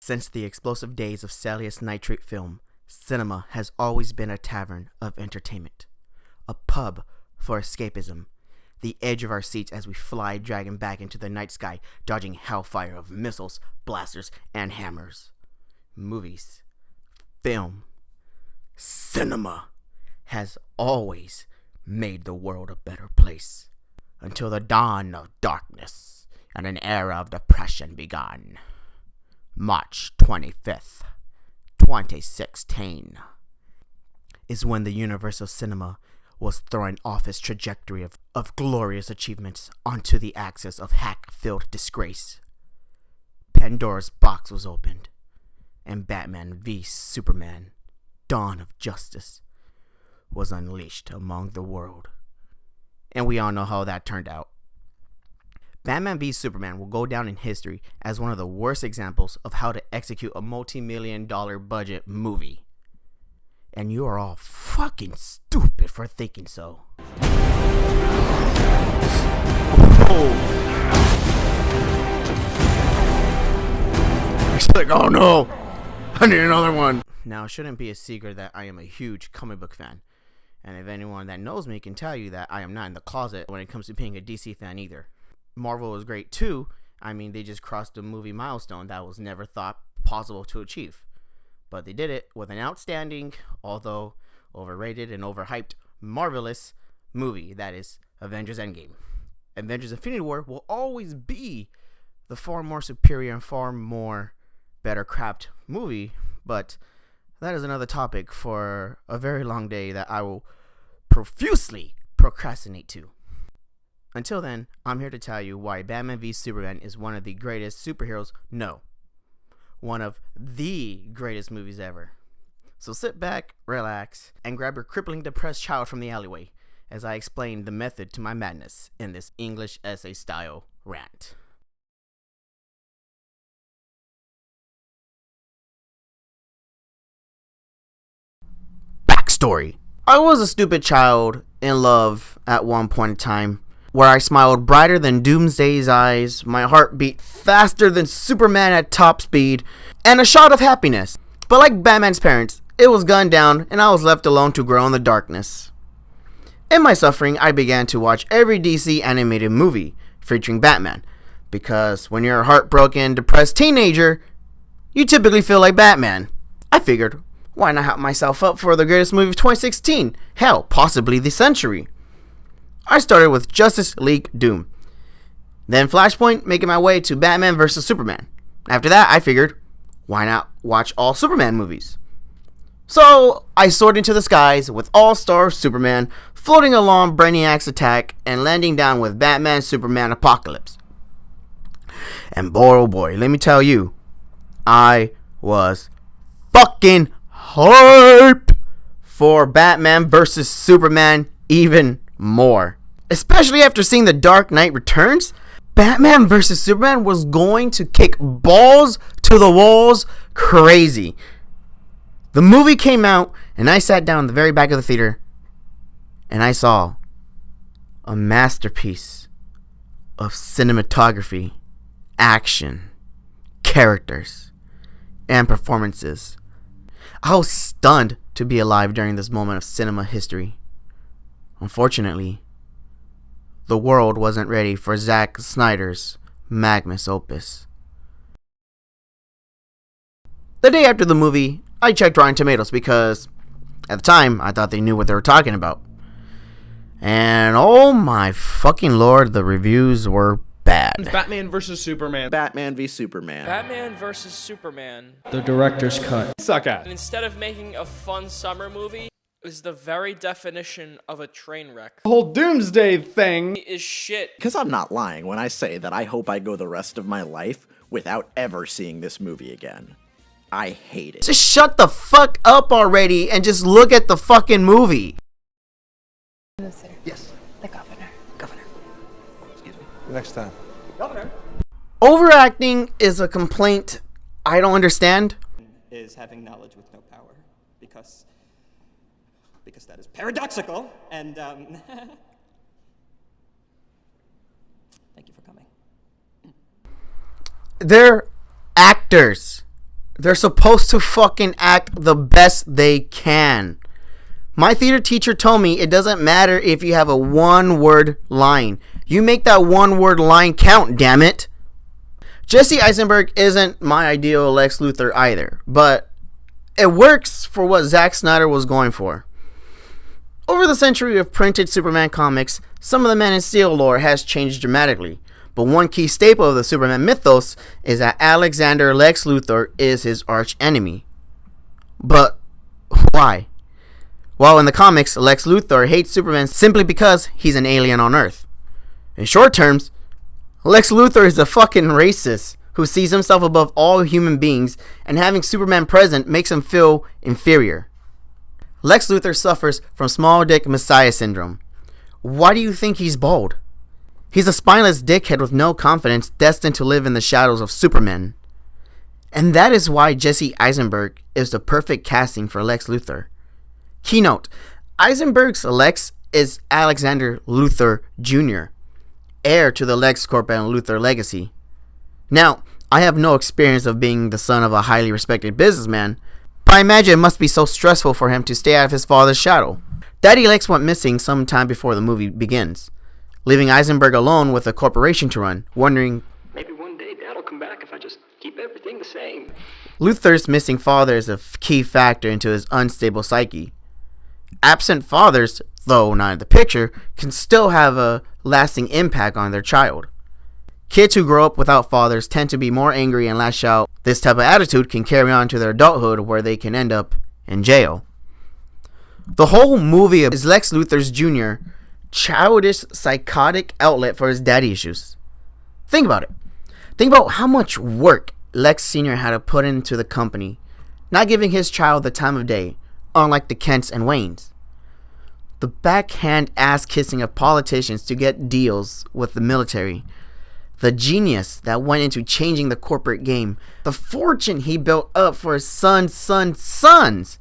Since the explosive days of celluloid nitrate film, cinema has always been a tavern of entertainment, a pub for escapism, the edge of our seats as we fly dragging back into the night sky, dodging hellfire of missiles, blasters, and hammers. Movies, film, cinema has always made the world a better place, until the dawn of darkness and an era of depression began. March 25th, 2016 is when the Universal Cinema was throwing off its trajectory of glorious achievements onto the axis of hack-filled disgrace. Pandora's box was opened, and Batman v Superman, Dawn of Justice, was unleashed among the world. And we all know how that turned out. Batman v Superman will go down in history as one of the worst examples of how to execute a multi-million-dollar budget movie. And you are all fucking stupid for thinking so. It's like, oh no, I need another one. Now, it shouldn't be a secret that I am a huge comic book fan. And if anyone that knows me can tell you that I am not in the closet when it comes to being a DC fan either. Marvel was great too. I mean, they just crossed a movie milestone that was never thought possible to achieve. But they did it with an outstanding, although overrated and overhyped, marvelous movie that is Avengers Endgame. Avengers Infinity War will always be the far more superior and far more better crafted movie, but that is another topic for a very long day that I will profusely procrastinate to. Until then, I'm here to tell you why Batman v Superman is one of the greatest superheroes, no, one of the greatest movies ever. So sit back, relax, and grab your crippling depressed child from the alleyway as I explain the method to my madness in this English essay style rant. Backstory. I was a stupid child in love at one point in time, where I smiled brighter than Doomsday's eyes, my heart beat faster than Superman at top speed, and a shot of happiness. But like Batman's parents, it was gunned down and I was left alone to grow in the darkness. In my suffering, I began to watch every DC animated movie featuring Batman, because when you're a heartbroken, depressed teenager, you typically feel like Batman. I figured, why not hype myself up for the greatest movie of 2016? Hell, possibly the century. I started with Justice League Doom, then Flashpoint, making my way to Batman vs Superman. After that, I figured, why not watch all Superman movies? So I soared into the skies with All-Star Superman, floating along Brainiac's attack, and landing down with Batman Superman Apocalypse. And boy oh boy, let me tell you, I was fucking hyped for Batman vs Superman even more. Especially after seeing The Dark Knight Returns, Batman vs Superman was going to kick balls to the walls crazy. The movie came out and I sat down in the very back of the theater and I saw a masterpiece of cinematography, action, characters, and performances. I was stunned to be alive during this moment of cinema history. Unfortunately, the world wasn't ready for Zack Snyder's magnum opus. The day after the movie, I checked Rotten Tomatoes because, at the time, I thought they knew what they were talking about. And oh my fucking lord, the reviews were bad. Batman vs Superman. Batman v Superman. Batman vs Superman. The director's cut. Suck at. Instead of making a fun summer movie, is the very definition of a train wreck. The whole Doomsday thing Is shit. Because I'm not lying when I say that I hope I go the rest of my life without ever seeing this movie again. I hate it. Just shut the fuck up already and just look at the fucking movie. No, sir. Yes. The governor. Governor. Excuse me. Next time. Governor. Overacting is a complaint I don't understand. Is having knowledge with no power, because that is paradoxical, and thank you for coming. They're actors. They're supposed to fucking act the best they can. My theater teacher told me it doesn't matter if you have a one-word line. You make that one-word line count, damn it. Jesse Eisenberg isn't my ideal Lex Luthor either, but it works for what Zack Snyder was going for. Over the century of printed Superman comics, some of the Man of Steel lore has changed dramatically, but one key staple of the Superman mythos is that Alexander Lex Luthor is his arch enemy. But why? Well, in the comics, Lex Luthor hates Superman simply because he's an alien on Earth. In short terms, Lex Luthor is a fucking racist who sees himself above all human beings, and having Superman present makes him feel inferior. Lex Luthor suffers from small dick messiah syndrome. Why do you think he's bald? He's a spineless dickhead with no confidence, destined to live in the shadows of Superman. And that is why Jesse Eisenberg is the perfect casting for Lex Luthor. Keynote: Eisenberg's Lex is Alexander Luthor Jr., heir to the LexCorp and Luthor legacy. Now, I have no experience of being the son of a highly respected businessman, but I imagine it must be so stressful for him to stay out of his father's shadow. Daddy Lex went missing sometime before the movie begins, leaving Eisenberg alone with a corporation to run, wondering, maybe one day Dad'll come back if I just keep everything the same. Luthor's missing father is a key factor into his unstable psyche. Absent fathers, though not in the picture, can still have a lasting impact on their child. Kids who grow up without fathers tend to be more angry and lash out. This type of attitude can carry on to their adulthood, where they can end up in jail. The whole movie is Lex Luthor's Jr. childish, psychotic outlet for his daddy issues. Think about it. Think about how much work Lex Sr. had to put into the company, not giving his child the time of day, unlike the Kents and Waynes. The backhand ass-kissing of politicians to get deals with the military. The genius that went into changing the corporate game. The fortune he built up for his sons.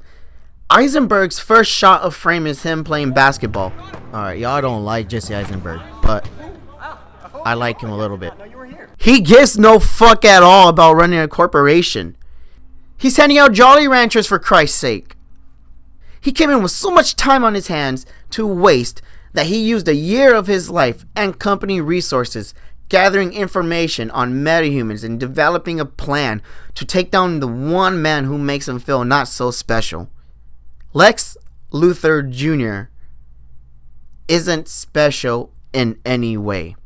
Eisenberg's first shot of frame is him playing basketball. Alright, y'all don't like Jesse Eisenberg, but I like him a little bit. He gives no fuck at all about running a corporation. He's handing out Jolly Ranchers, for Christ's sake. He came in with so much time on his hands to waste that he used a year of his life and company resources gathering information on metahumans and developing a plan to take down the one man who makes him feel not so special. Lex Luthor Jr. isn't special in any way,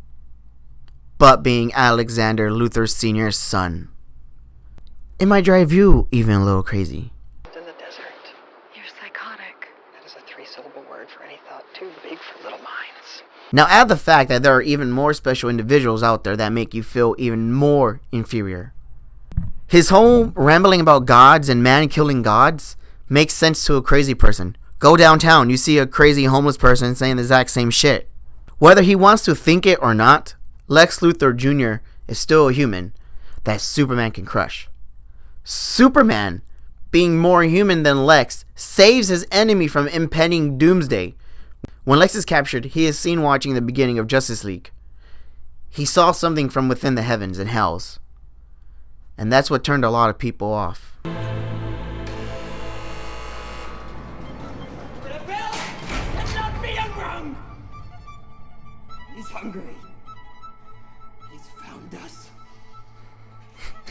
but being Alexander Luthor Sr.'s son. It might drive you even a little crazy. In the desert. You're psychotic. That is a 3-syllable word for any thought too big for little minds. Now add the fact that there are even more special individuals out there that make you feel even more inferior. His whole rambling about gods and man-killing gods makes sense to a crazy person. Go downtown, you see a crazy homeless person saying the exact same shit. Whether he wants to think it or not, Lex Luthor Jr. is still a human that Superman can crush. Superman, being more human than Lex, saves his enemy from impending doomsday. When Lex is captured, he is seen watching the beginning of Justice League. He saw something from within the heavens and hells. And that's what turned a lot of people off. He's hungry. He's found us.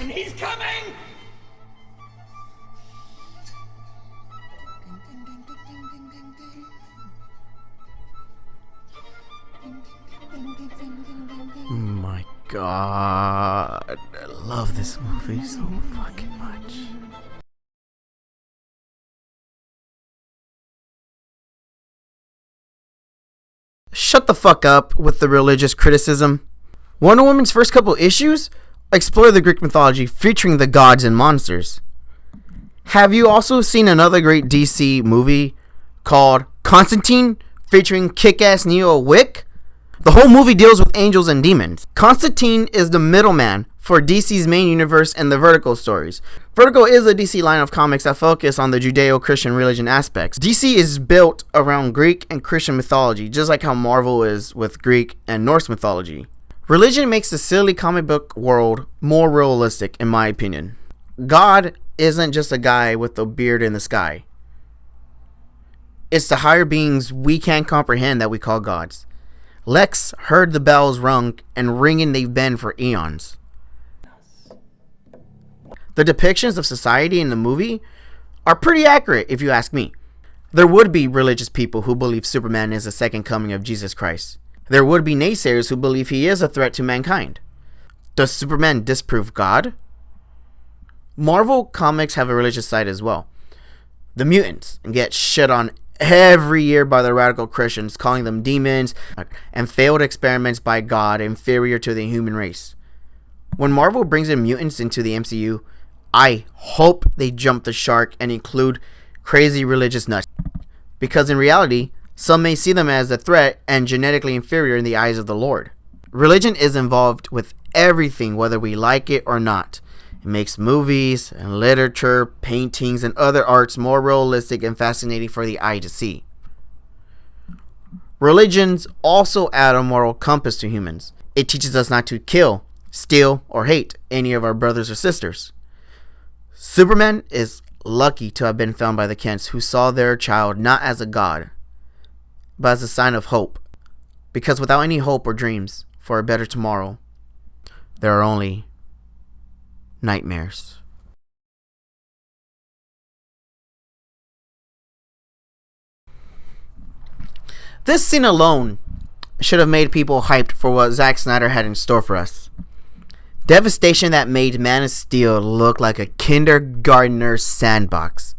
And he's coming! My God, I love this movie so fucking much. Shut the fuck up with the religious criticism. Wonder Woman's first couple issues explore the Greek mythology featuring the gods and monsters. Have you also seen another great DC movie called Constantine featuring kick-ass Neo Wick? The whole movie deals with angels and demons. Constantine is the middleman for DC's main universe and the Vertigo stories. Vertigo is a DC line of comics that focus on the Judeo-Christian religion aspects. DC is built around Greek and Christian mythology, just like how Marvel is with Greek and Norse mythology. Religion makes the silly comic book world more realistic, in my opinion. God isn't just a guy with a beard in the sky. It's the higher beings we can't comprehend that we call gods. Lex heard the bells rung and ringing they've been for eons. The depictions of society in the movie are pretty accurate if you ask me. There would be religious people who believe Superman is the second coming of Jesus Christ. There would be naysayers who believe he is a threat to mankind. Does Superman disprove God? Marvel comics have a religious side as well. The mutants get shit on every year by the radical Christians, calling them demons and failed experiments by God inferior to the human race. When Marvel brings in mutants into the MCU, I hope they jump the shark and include crazy religious nuts. Because in reality, some may see them as a threat and genetically inferior in the eyes of the Lord. Religion is involved with everything, whether we like it or not. It makes movies and literature, paintings, and other arts more realistic and fascinating for the eye to see. Religions also add a moral compass to humans. It teaches us not to kill, steal, or hate any of our brothers or sisters. Superman is lucky to have been found by the Kents, who saw their child not as a god, but as a sign of hope. Because without any hope or dreams for a better tomorrow, there are only nightmares. This scene alone should have made people hyped for what Zack Snyder had in store for us. Devastation that made Man of Steel look like a kindergartner's sandbox.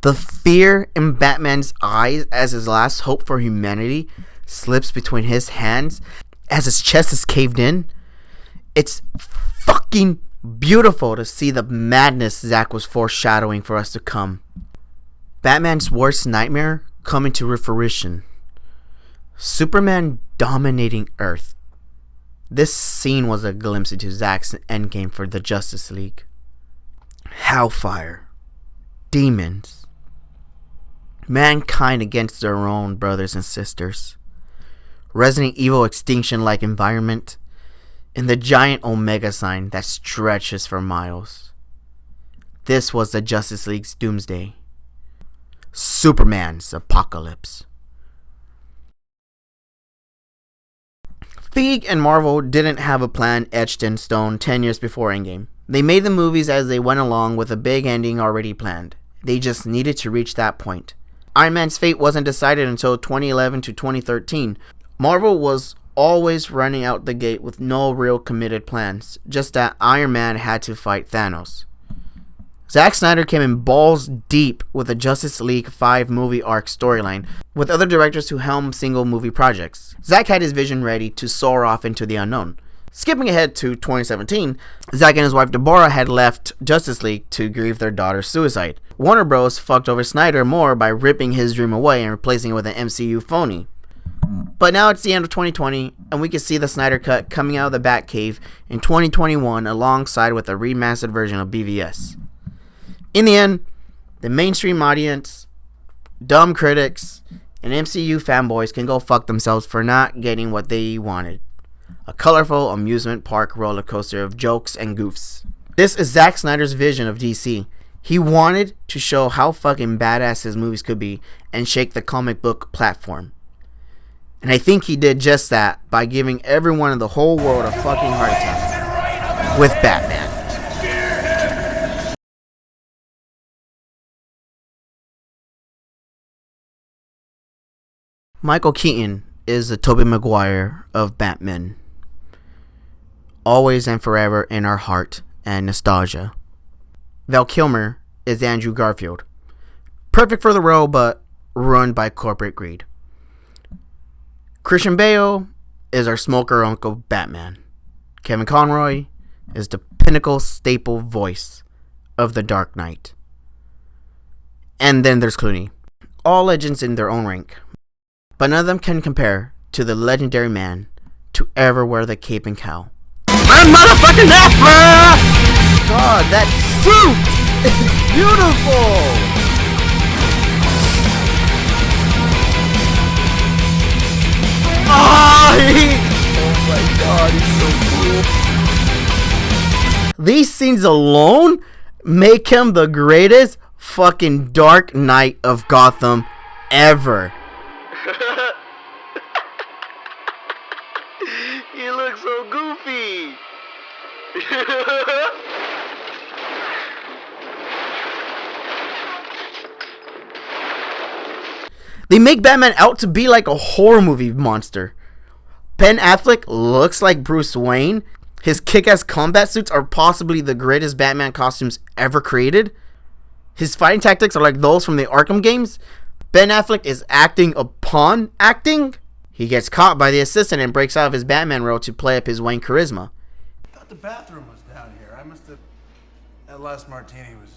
The fear in Batman's eyes as his last hope for humanity slips between his hands as his chest is caved in. It's fucking beautiful to see the madness Zack was foreshadowing for us to come. Batman's worst nightmare coming to fruition. Superman dominating Earth. This scene was a glimpse into Zack's endgame for the Justice League. Hellfire. Demons. Mankind against their own brothers and sisters. Resident Evil extinction-like environment. And the giant Omega sign that stretches for miles. This was the Justice League's doomsday. Superman's apocalypse. Feige and Marvel didn't have a plan etched in stone 10 years before Endgame. They made the movies as they went along with a big ending already planned. They just needed to reach that point. Iron Man's fate wasn't decided until 2011 to 2013. Marvel was always running out the gate with no real committed plans, just that Iron Man had to fight Thanos. Zack Snyder came in balls deep with a Justice League 5 movie arc storyline, with other directors who helmed single movie projects. Zack had his vision ready to soar off into the unknown. Skipping ahead to 2017, Zack and his wife Deborah had left Justice League to grieve their daughter's suicide. Warner Bros. Fucked over Snyder more by ripping his dream away and replacing it with an MCU phony. But now it's the end of 2020, and we can see the Snyder Cut coming out of the Batcave in 2021 alongside with a remastered version of BVS. In the end, the mainstream audience, dumb critics, and MCU fanboys can go fuck themselves for not getting what they wanted. A colorful amusement park roller coaster of jokes and goofs. This is Zack Snyder's vision of DC. He wanted to show how fucking badass his movies could be and shake the comic book platform. And I think he did just that by giving everyone in the whole world a fucking heart attack with Batman. Michael Keaton is the Tobey Maguire of Batman. Always and forever in our heart and nostalgia. Val Kilmer is Andrew Garfield. Perfect for the role, but ruined by corporate greed. Christian Bale is our smoker uncle Batman. Kevin Conroy is the pinnacle staple voice of the Dark Knight. And then there's Clooney. All legends in their own rank. But none of them can compare to the legendary man to ever wear the cape and cowl. My motherfucking Affleck! God, that suit is beautiful! Oh my god, he's so cool. These scenes alone Make him the greatest fucking Dark Knight of Gotham ever. You look so goofy. They make Batman out to be like a horror movie monster. Ben Affleck looks like Bruce Wayne. His kick-ass combat suits are possibly the greatest Batman costumes ever created. His fighting tactics are like those from the Arkham games. Ben Affleck is acting upon acting. He gets caught by the assistant and breaks out of his Batman role to play up his Wayne charisma. I thought the bathroom was down here. I must have... That last martini was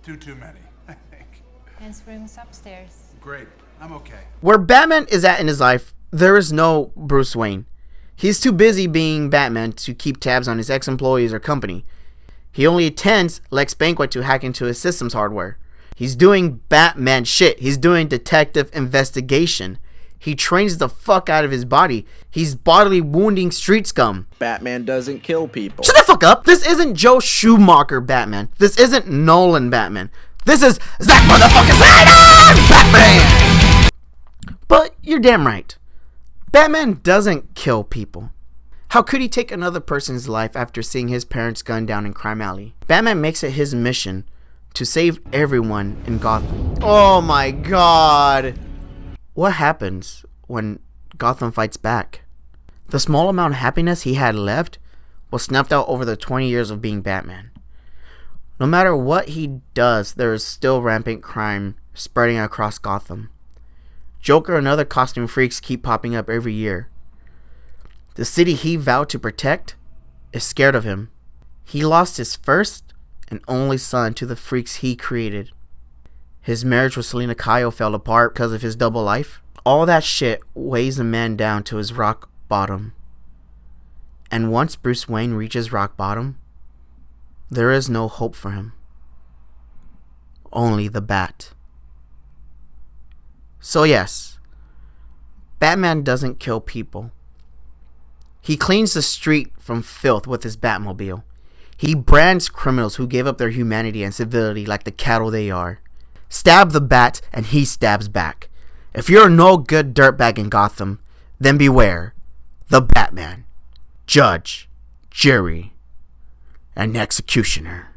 too many, I think. His room's upstairs. Great. I'm okay. Where Batman is at in his life, there is no Bruce Wayne. He's too busy being Batman to keep tabs on his ex-employees or company. He only attends Lex Banquet to hack into his system's hardware. He's doing Batman shit. He's doing detective investigation. He trains the fuck out of his body. He's bodily wounding street scum. Batman doesn't kill people. Shut the fuck up. This isn't Joe Schumacher Batman. This isn't Nolan Batman. This is Zack motherfucking Snyder Batman! But you're damn right. Batman doesn't kill people. How could he take another person's life after seeing his parents gunned down in Crime Alley? Batman makes it his mission to save everyone in Gotham. Oh my god. What happens when Gotham fights back? The small amount of happiness he had left was snuffed out over the 20 years of being Batman. No matter what he does, there is still rampant crime spreading across Gotham. Joker and other costume freaks keep popping up every year. The city he vowed to protect is scared of him. He lost his first and only son to the freaks he created. His marriage with Selena Kyle fell apart because of his double life. All that shit weighs a man down to his rock bottom. And once Bruce Wayne reaches rock bottom, there is no hope for him. Only the bat. So yes, Batman doesn't kill people. He cleans the street from filth with his Batmobile. He brands criminals who gave up their humanity and civility like the cattle they are. Stab the bat and he stabs back. If you're no good dirtbag in Gotham, then beware the Batman, judge, jury, and executioner.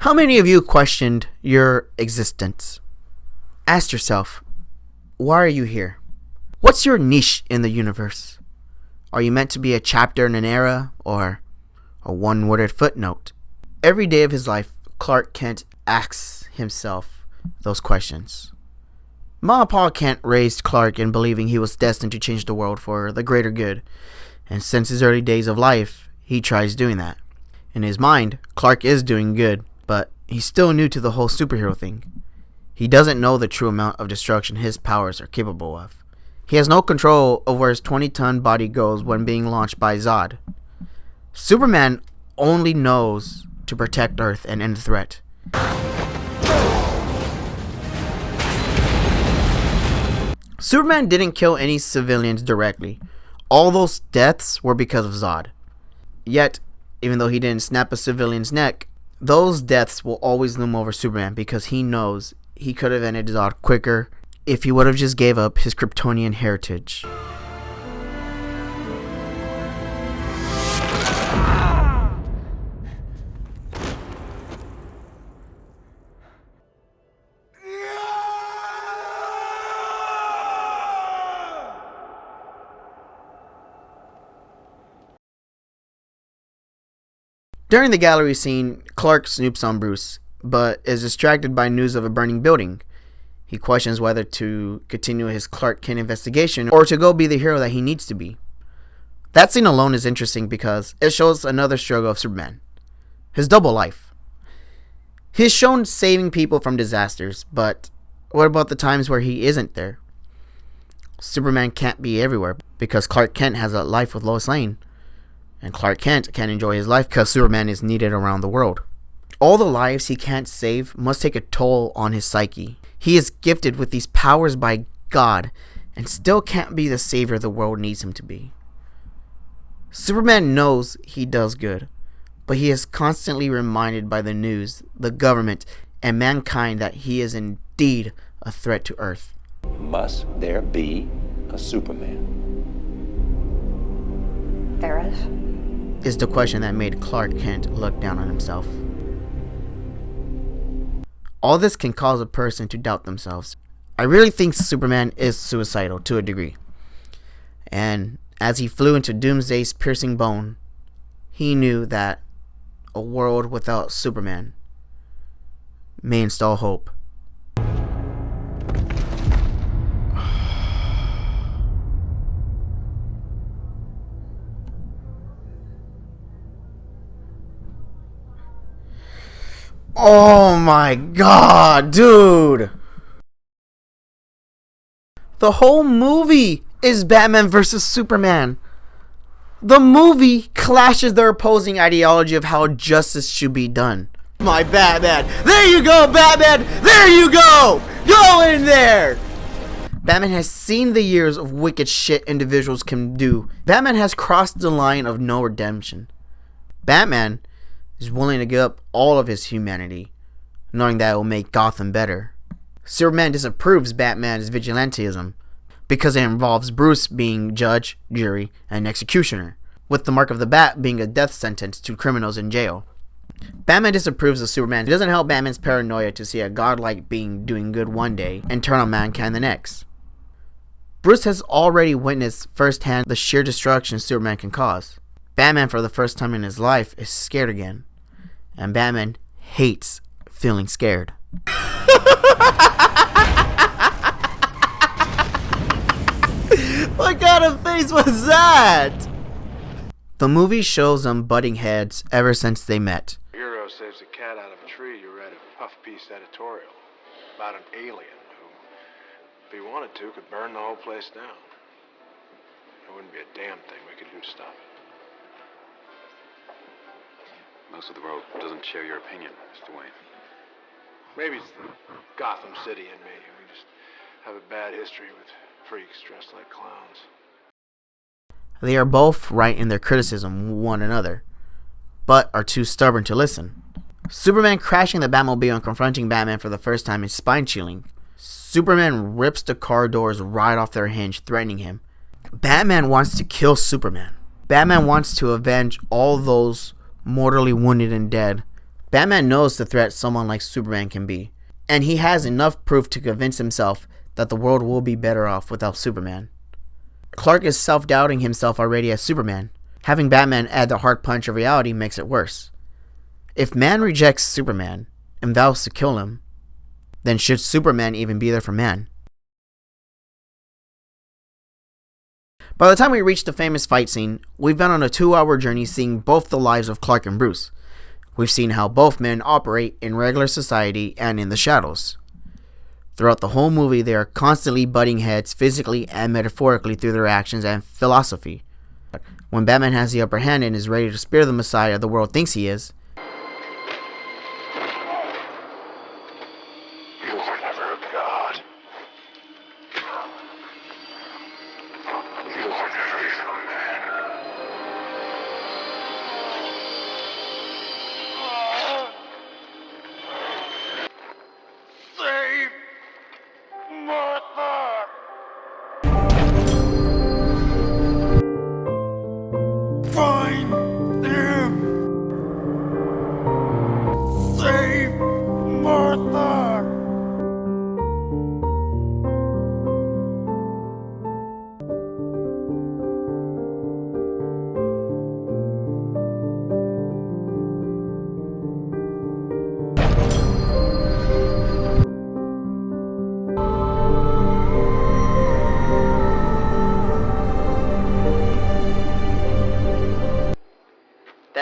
How many of you questioned your existence? Ask yourself, why are you here? What's your niche in the universe? Are you meant to be a chapter in an era or a one-worded footnote? Every day of his life, Clark Kent asks himself those questions. Mom and Pa Kent raised Clark in believing he was destined to change the world for the greater good, and since his early days of life, he tries doing that. In his mind, Clark is doing good, but he's still new to the whole superhero thing. He doesn't know the true amount of destruction his powers are capable of. He has no control over where his 20-ton body goes when being launched by Zod. Superman only knows to protect Earth and end the threat. Superman didn't kill any civilians directly. All those deaths were because of Zod. Yet, even though he didn't snap a civilian's neck, those deaths will always loom over Superman because he knows he could have ended Zod quicker if he would have just gave up his Kryptonian heritage. During the gallery scene, Clark snoops on Bruce, but is distracted by news of a burning building. He questions whether to continue his Clark Kent investigation or to go be the hero that he needs to be. That scene alone is interesting because it shows another struggle of Superman. His double life. He's shown saving people from disasters, but what about the times where he isn't there? Superman can't be everywhere because Clark Kent has a life with Lois Lane. And Clark Kent can't enjoy his life because Superman is needed around the world. All the lives he can't save must take a toll on his psyche. He is gifted with these powers by God and still can't be the savior the world needs him to be. Superman knows he does good, but he is constantly reminded by the news, the government, and mankind that he is indeed a threat to Earth. Must there be a Superman? There Is the question that made Clark Kent look down on himself. All this can cause a person to doubt themselves. I really think Superman is suicidal to a degree. And as he flew into Doomsday's piercing bone, he knew that a world without Superman may install hope. Oh my god, dude! The whole movie is Batman versus Superman. The movie clashes their opposing ideology of how justice should be done. My Batman! There you go, Batman! There you go! Go in there! Batman has seen the years of wicked shit individuals can do. Batman has crossed the line of no redemption. Batman is willing to give up all of his humanity, knowing that it will make Gotham better. Superman disapproves Batman's vigilantism because it involves Bruce being judge, jury, and executioner, with the mark of the bat being a death sentence to criminals in jail. Batman disapproves of Superman. It doesn't help Batman's paranoia to see a godlike being doing good one day and turn on mankind the next. Bruce has already witnessed firsthand the sheer destruction Superman can cause. Batman, for the first time in his life, is scared again. And Batman hates feeling scared. What kind of face was that? The movie shows them butting heads ever since they met. Hero saves a cat out of a tree. You read a puff-piece editorial about an alien who, if he wanted to, could burn the whole place down. There wouldn't be a damn thing we could do to stop it. Most of the world doesn't share your opinion, Mr. Wayne. Maybe it's the Gotham City in me. We just have a bad history with freaks dressed like clowns. They are both right in their criticism of one another, but are too stubborn to listen. Superman crashing the Batmobile and confronting Batman for the first time is spine-chilling. Superman rips the car doors right off their hinge, threatening him. Batman wants to kill Superman. Batman wants to avenge all those mortally wounded and dead. Batman knows the threat someone like Superman can be, and he has enough proof to convince himself that the world will be better off without Superman. Clark is self-doubting himself already as Superman. Having Batman add the hard punch of reality makes it worse. If man rejects Superman and vows to kill him, then should Superman even be there for man? By the time we reach the famous fight scene, we've been on a 2-hour journey seeing both the lives of Clark and Bruce. We've seen how both men operate in regular society and in the shadows. Throughout the whole movie, they are constantly butting heads physically and metaphorically through their actions and philosophy. When Batman has the upper hand and is ready to spear the Messiah the world thinks he is, You were never a god. You were never even a man. Save Martha! Find him! Save Martha!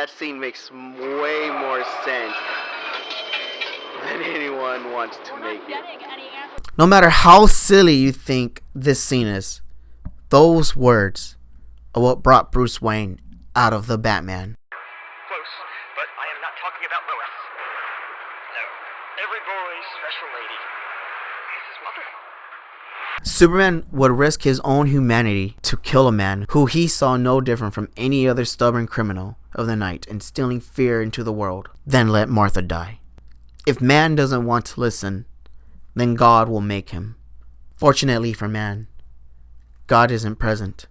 that scene makes way more sense than anyone wants to make it. No matter how silly you think this scene is, those words are what brought Bruce Wayne out of the Batman. Close, but I am not talking about Lois. No, every boy's special lady is his mother. Superman would risk his own humanity to kill a man who he saw no different from any other stubborn criminal of the night, instilling fear into the world. Then let Martha die. If man doesn't want to listen, then God will make him. Fortunately for man, God isn't present.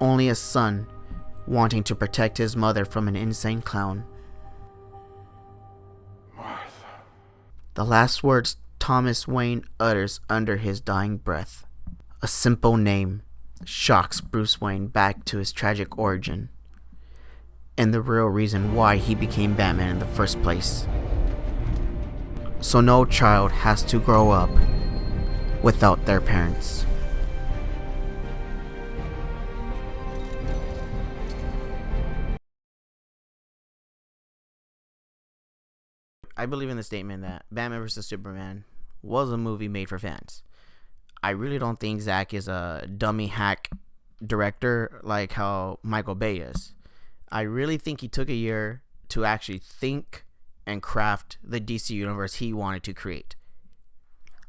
Only a son wanting to protect his mother from an insane clown. Martha. The last words Thomas Wayne utters under his dying breath. A simple name shocks Bruce Wayne back to his tragic origin and the real reason why he became Batman in the first place. So no child has to grow up without their parents. I believe in the statement that Batman vs. Superman was a movie made for fans. I really don't think Zack is a dummy hack director like how Michael Bay is. I really think he took a year to actually think and craft the DC universe he wanted to create.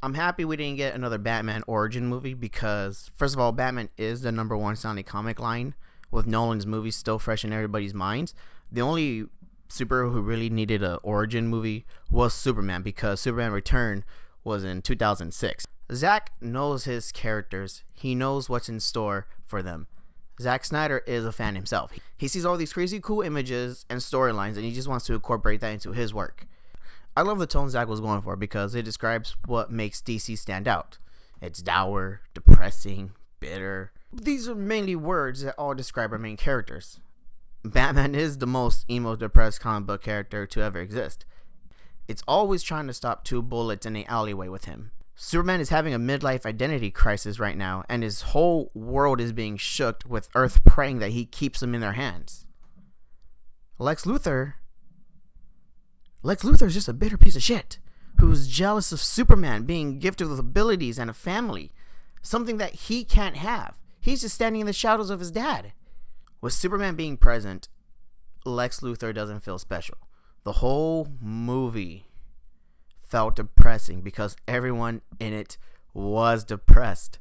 I'm happy we didn't get another Batman origin movie because, first of all, Batman is the number one sounding comic line, with Nolan's movies still fresh in everybody's minds. The only superhero who really needed an origin movie was Superman, because Superman Return was in 2006. Zack knows his characters. He knows what's in store for them. Zack Snyder is a fan himself. He sees all these crazy cool images and storylines, and he just wants to incorporate that into his work. I love the tone Zack was going for because it describes what makes DC stand out. It's dour, depressing, bitter. These are mainly words that all describe our main characters. Batman is the most emo, depressed comic book character to ever exist. It's always trying to stop two bullets in an alleyway with him. Superman is having a midlife identity crisis right now, and his whole world is being shook with Earth praying that he keeps them in their hands. Lex Luthor is just a bitter piece of shit who's jealous of Superman being gifted with abilities and a family, something that he can't have. He's just standing in the shadows of his dad. With Superman being present, Lex Luthor doesn't feel special. The whole movie felt depressing because everyone in it was depressed.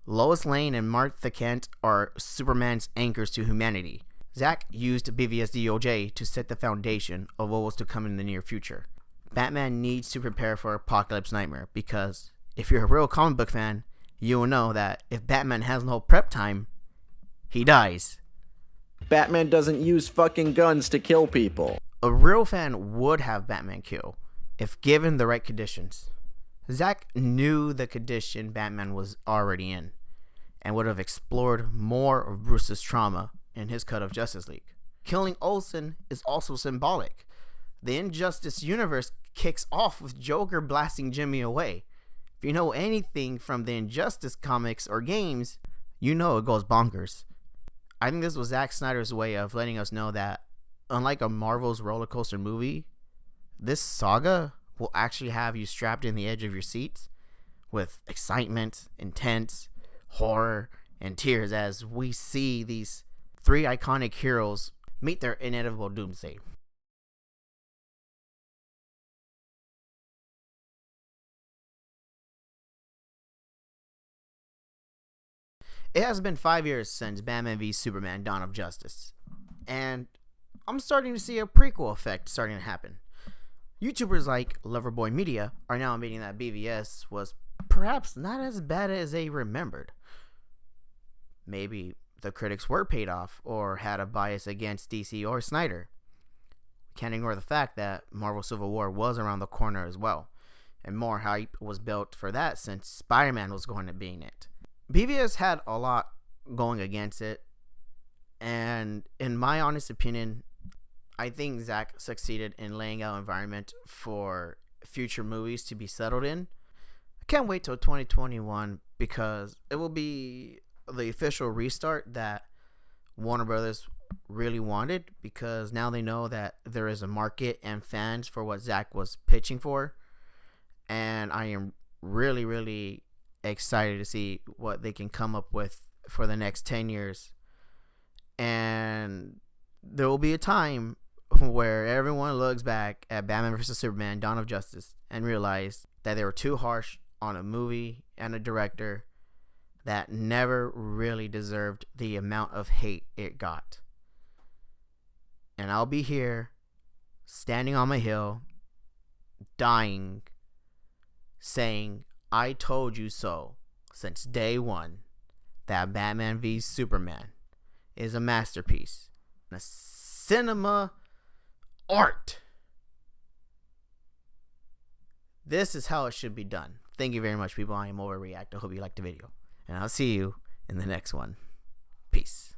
Lois Lane and Martha Kent are Superman's anchors to humanity. Zack used BVS DOJ to set the foundation of what was to come in the near future. Batman needs to prepare for Apocalypse Nightmare because if you're a real comic book fan, you will know that if Batman has no prep time, he dies. Batman doesn't use fucking guns to kill people. A real fan would have Batman kill if given the right conditions. Zack knew the condition Batman was already in and would have explored more of Bruce's trauma in his cut of Justice League. Killing Olsen is also symbolic. The Injustice universe kicks off with Joker blasting Jimmy away. If you know anything from the Injustice comics or games, you know it goes bonkers. I think this was Zack Snyder's way of letting us know that, unlike a Marvel's roller coaster movie, this saga will actually have you strapped in the edge of your seats with excitement, intense, horror, and tears as we see these three iconic heroes meet their inevitable doomsday. It has been 5 years since Batman v Superman Dawn of Justice, and I'm starting to see a prequel effect starting to happen. YouTubers like Loverboy Media are now admitting that BVS was perhaps not as bad as they remembered. Maybe the critics were paid off or had a bias against DC or Snyder. We can't ignore the fact that Marvel Civil War was around the corner as well, and more hype was built for that since Spider-Man was going to be in it. BVS had a lot going against it, and in my honest opinion, I think Zack succeeded in laying out an environment for future movies to be settled in. I can't wait till 2021 because it will be the official restart that Warner Brothers really wanted, because now they know that there is a market and fans for what Zack was pitching for, and I am really excited to see what they can come up with for the next 10 years. And there will be a time where everyone looks back at Batman vs. Superman Dawn of Justice and realize that they were too harsh on a movie and a director that never really deserved the amount of hate it got. And I'll be here, standing on my hill, dying, saying, I told you so, since day one, that Batman v Superman is a masterpiece, a cinema art. This is how it should be done. Thank you very much, people. I am Overreact. I hope you liked the video. And I'll see you in the next one. Peace.